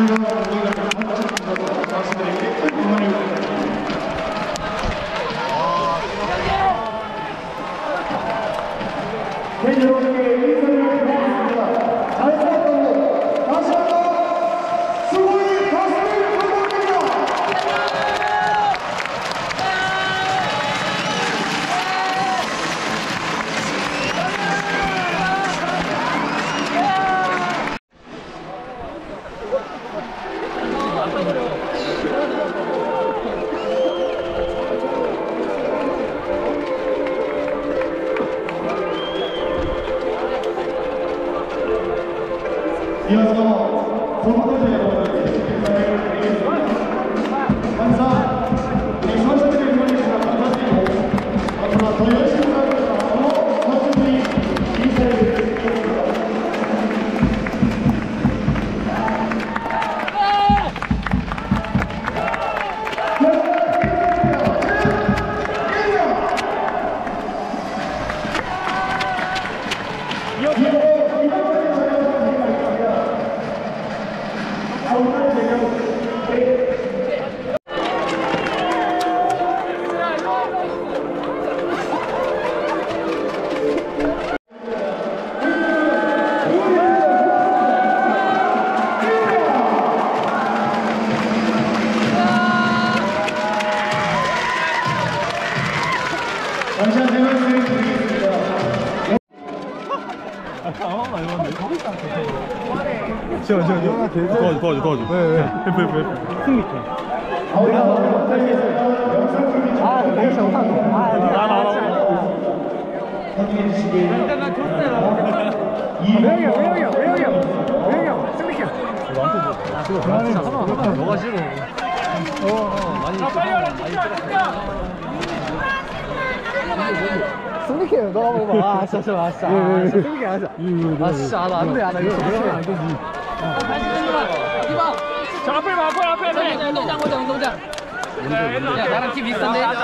즐거운 운동을 한번 말씀드리기 큰 응원을 드립니다. 팬 여러분께 인사를 드리겠습니다. 잘 부탁드리고 다시 한번 수고의 가슴을 부탁드립니다. 이어서 본부대 여러분께 인사를 드리겠습니다. 항상 우리 선수들의 응원해주셔서 감사드리고 앞으로 더 열심히 살아가서 선수들이 인사를 드리겠습니다. 다시 한 번 말씀을 드리겠습니다. 도와줘. 승리팀. 확인해 주시길 외형이 형 승리팀. 너가 싫어. 많이 빨리 와라. 승리팀 너 한번 봐. 아 진짜 승리팀 알았어. 아 진짜 안돼 이거 되지. 자, 앞에 운동장. 야, 나랑 팀 비슷한데? 앉아.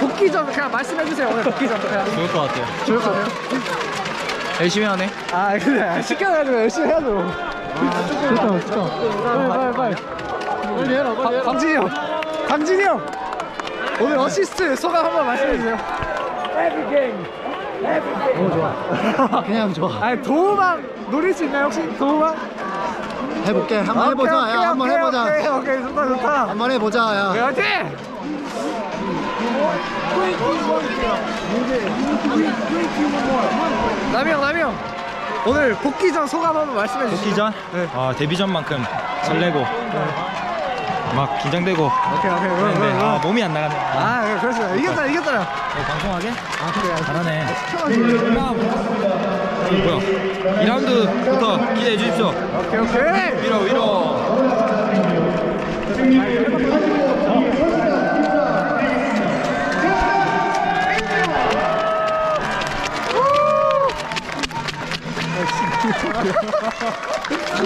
복귀전 그냥 말씀해주세요. 오늘 복귀전 그냥. 좋을 것 같아요. 좋을 것 같아요. 열심히 하네. 아 그래 시켜가지고 열심히 해야죠. 좋다. 빨리 해라. 강진이 형 오늘 어시스트 소감 한번 말씀해주세요. 너무 좋아. 그냥 좋아. 아니 도우만 노릴 수 있나요 혹시? 도우만? 해볼게. 한번 해보자. 야, 한번 해보자. 오케이 좋다. 한번 해보자. 야. 화이팅! 남영 오늘 복귀전 소감 한번 말씀해 주시죠. 복귀전? 네. 데뷔전만큼 설레고 막 긴장되고 그런데 몸이 안 나가네. 아 그렇죠. 이겼잖아. 방송하게? 아 그래 잘하네. 뭐야? 2라운드부터 기대해 주십시오. 오케이. 위로.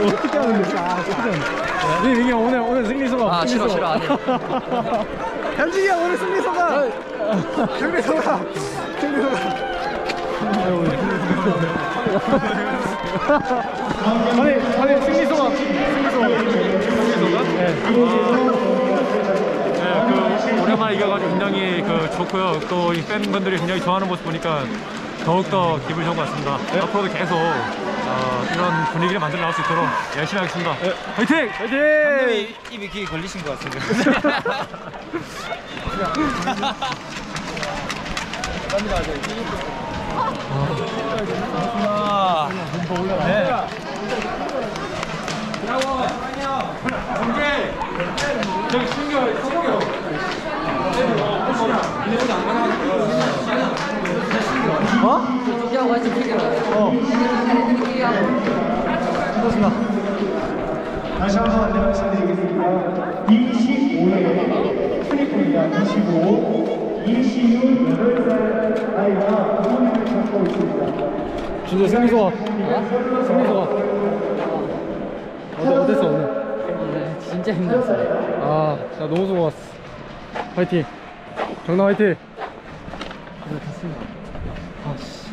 어떻게 하는 거야? 민기 오늘 승리 소감. 아, 싫어. 안 해. 현진이 형 오늘 승리 소감. 승리 소감. 아니 승리 소감. 그 오랜만에 이겨가지고 굉장히 좋고요. 또 이 팬분들이 굉장히 좋아하는 모습 보니까 더욱더 기분이 좋은 것 같습니다. 앞으로도 계속 이런 분위기를 만들어 나갈 수 있도록 열심히 하겠습니다. 화이팅! 감독이 입이 귀에 걸리신 것 같은데. 저기 신경 써보려. 야, 와이스 튀겨. 다시 한번 안내 말씀드리겠습니다. 25회 계시고 이시윤 8살 아이가 부모님을 찾고 있습니다. 진짜 승리 소감. 승리 소감. 어땠어 오늘? 진짜 힘들었어요. 아, 나 너무 수고했어. 화이팅. 정남 화이팅. 아씨.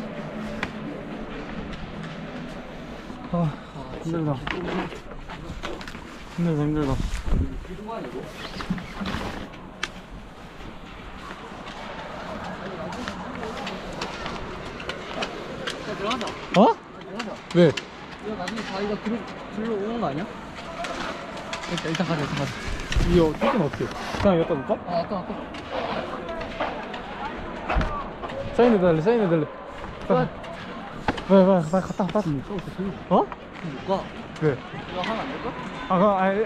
아, 힘들다. 힘들다. 들어가자. 어? 왜? 이거 나중에 자기가 들어오는 거 아니야? 일단 가자. 이거 티켓은 어떻게? 그냥 여기다 놓을까? 아, 아까. 사인해달래. 왜, 빨리 갔다. 어? 누가? 왜? 이거 하면 안 될까? 아, 그럼, 아니.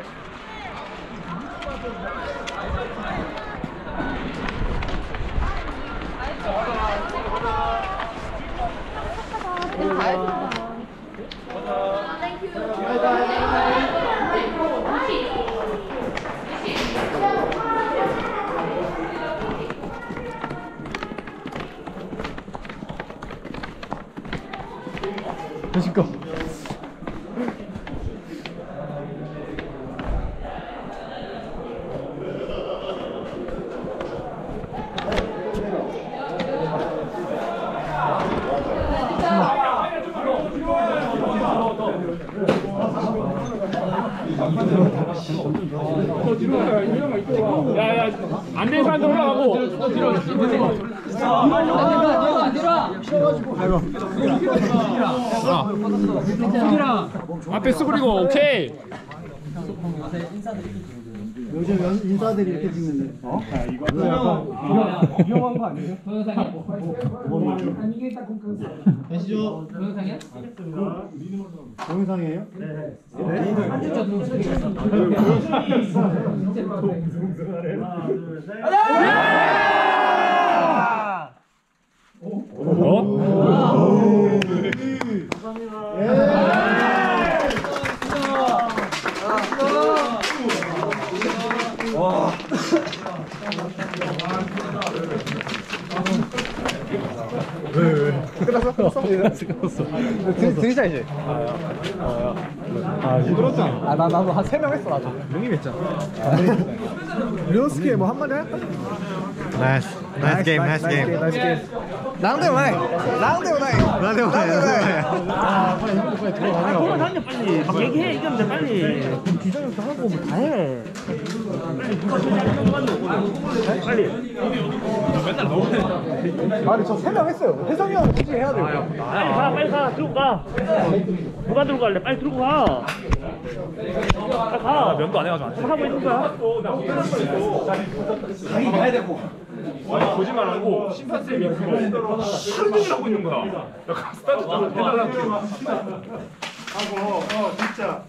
맛있고. 야야 안 되는 사람들 올라가고. 앞에 수그리고 오케이. 요즘 인사들이 이렇게 찍는데. 자, 이거 위험한 거 아니에요? 아시죠? 동영상이에요? 네. 끝났어. 등이자 이제. 힘들었잖아. 아, 나도 한 3명 했어, 나도. 형님 했잖아. 류스키에 뭐 한마디 할까? 나이스 게임. 나한테 오나이. 아, 빨리 들어가자. 빨리 막 얘기해 이겼는데 빨리 기자님도 하고 뭐 다 해. 빨리 아니, 저 3명 했어요. 혜성이 형은 솔직히 해야 돼요. 빨리 가 들고 가 누가 들고 갈래 빨리 들고 가 빨리 가 면도 안 해가지고 하고 있는 거야 자기 가야 되고. 아니 거짓말 안 하고 심판쌤이 그거 하루 종일 하고 있는 거야. 야 스타트 좀 해달라고. 하고 진짜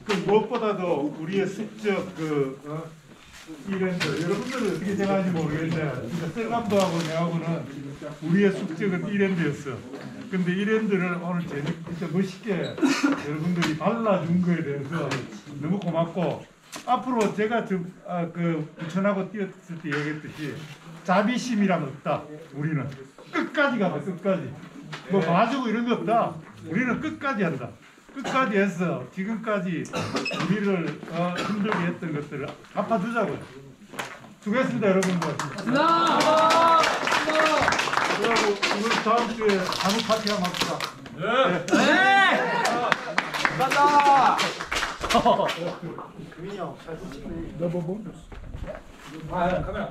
그 무엇보다도 우리의 숙적 이벤트 여러분들은 어떻게 생각하는지 모르겠는데 진짜 셀감도하고 내하고는 우리의 숙적은 이랜드였어. 근데 이랜드를 오늘 진짜 멋있게 여러분들이 발라준 거에 대해서 너무 고맙고 앞으로 제가 부천하고 뛰었을 때 얘기했듯이 자비심이란 없다. 우리는 끝까지 가봐. 끝까지 뭐 봐주고 이런 거 없다. 우리는 끝까지 한다. 끝까지 해서 지금까지 우리를 힘들게 했던 것들을 갚아주자고요. 수고했습니다, 여러분들. 그리고 오늘 다음 주에 한우 파티 한번 합시다. 네. 간다. 금인이 형 잘 찍네. 너 뭐? 아 카메라.